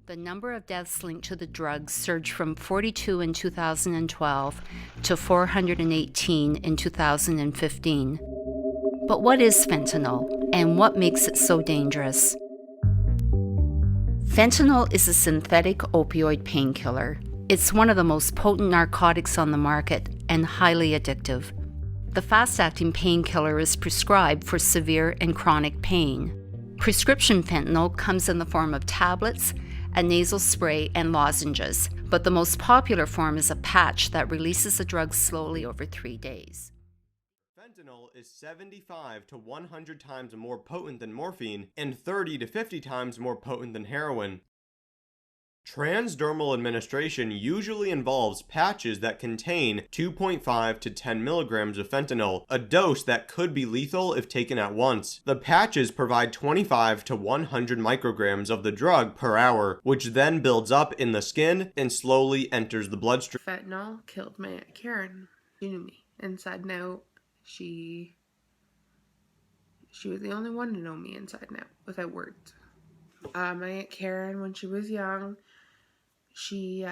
The number of deaths linked to the drug surged from 42 in 2012 to 418 in 2015. But what is fentanyl, and what makes it so dangerous? Fentanyl is a synthetic opioid painkiller. It's one of the most potent narcotics on the market and highly addictive. The fast-acting painkiller is prescribed for severe and chronic pain. Prescription fentanyl comes in the form of tablets, a nasal spray, and lozenges, but the most popular form is a patch that releases the drug slowly over 3 days. Fentanyl is 75 to 100 times more potent than morphine and 30 to 50 times more potent than heroin. Transdermal administration usually involves patches that contain 2.5 to 10 milligrams of fentanyl, a dose that could be lethal if taken at once. The patches provide 25 to 100 micrograms of the drug per hour, which then builds up in the skin and slowly enters the bloodstream. Fentanyl killed my Aunt Karen. She knew me. Inside and out. She was the only one to know me inside and out without words. My Aunt Karen, when she was young, she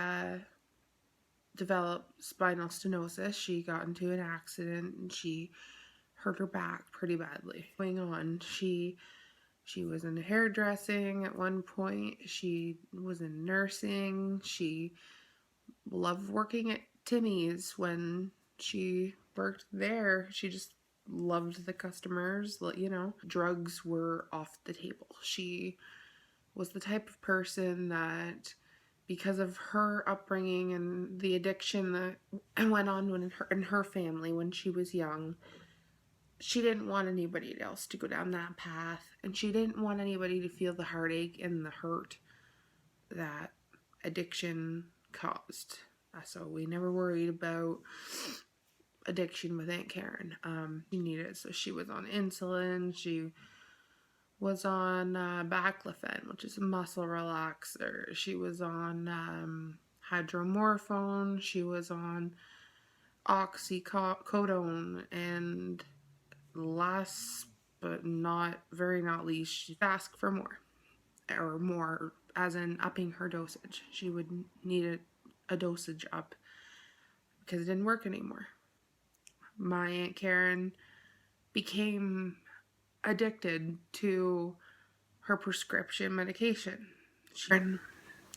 developed spinal stenosis. She got into an accident and she hurt her back pretty badly. Going on, she was in hairdressing at one point. She was in nursing. She loved working at Timmy's when she worked there. She just loved the customers, you know. Drugs were off the table. She was the type of person that, because of her upbringing and the addiction that went on in her family when she was young, she didn't want anybody else to go down that path, and she didn't want anybody to feel the heartache and the hurt that addiction caused. So we never worried about addiction with Aunt Karen. She needed it, so she was on insulin. She was on baclofen, which is a muscle relaxer. She was on hydromorphone. She was on oxycodone, and last but not least, she'd ask for more, as in upping her dosage. She would need a dosage up because it didn't work anymore. My Aunt Karen became addicted to her prescription medication.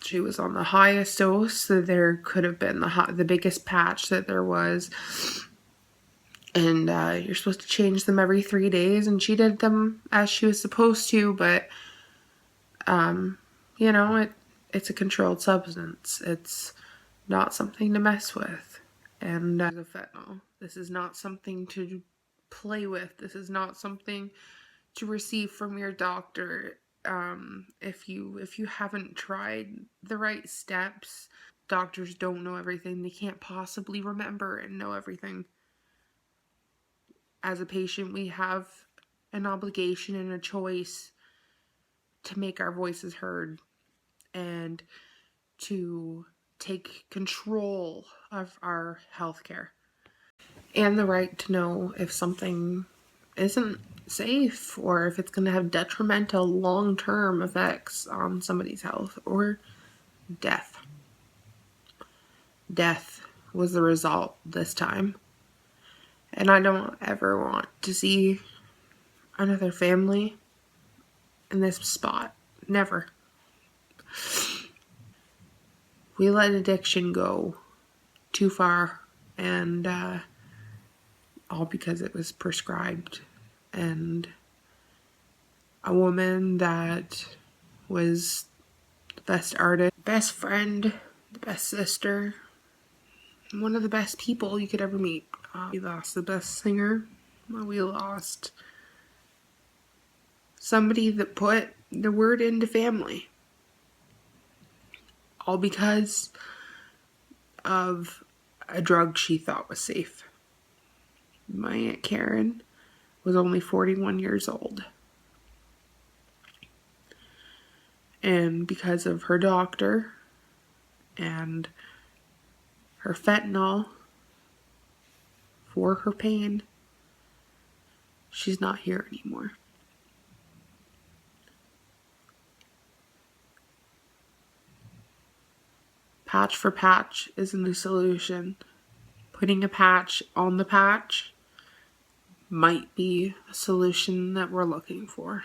She was on the highest dose that there could have been, the biggest patch that there was. And you're supposed to change them every 3 days, and she did them as she was supposed to, but you know, it's a controlled substance. It's not something to mess with. And fentanyl. This is not something to play with. This is not something to receive from your doctor. If you haven't tried the right steps, doctors don't know everything. They can't possibly remember and know everything. As a patient, we have an obligation and a choice to make our voices heard and to take control of our healthcare, and the right to know if something isn't safe or if it's going to have detrimental long-term effects on somebody's health or death. Death was the result this time, and I don't ever want to see another family in this spot. Never. We let addiction go too far, and all because it was prescribed. And a woman that was the best artist, best friend, the best sister, one of the best people you could ever meet. We lost the best singer. We lost somebody that put the word into family. All because of a drug she thought was safe. My Aunt Karen was only 41 years old. And because of her doctor and her fentanyl for her pain, she's not here anymore. patch for patch isn't a solution. Putting a patch on the patch might be a solution that we're looking for.